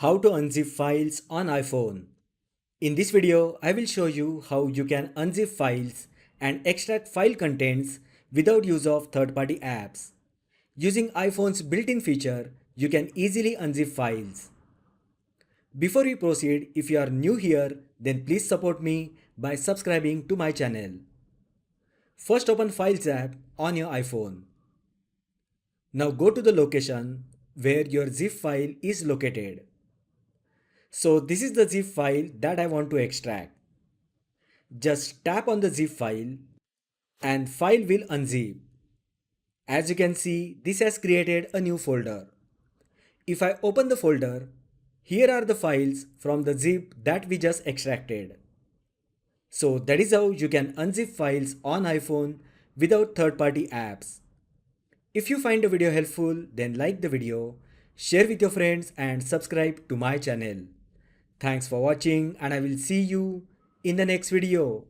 How to unzip files on iPhone. In this video, I will show you how you can unzip files and extract file contents without use of third-party apps. Using iPhone's built-in feature, you can easily unzip files. Before we proceed, if you are new here, then please support me by subscribing to my channel. First open Files app on your iPhone. Now go to the location where your zip file is located. So this is the zip file that I want to extract. Just tap on the zip file and file will unzip. As you can see, this has created a new folder. If I open the folder, here are the files from the zip that we just extracted. So that is how you can unzip files on iPhone without third-party apps. If you find the video helpful, then like the video, share with your friends and subscribe to my channel. Thanks for watching and I will see you in the next video.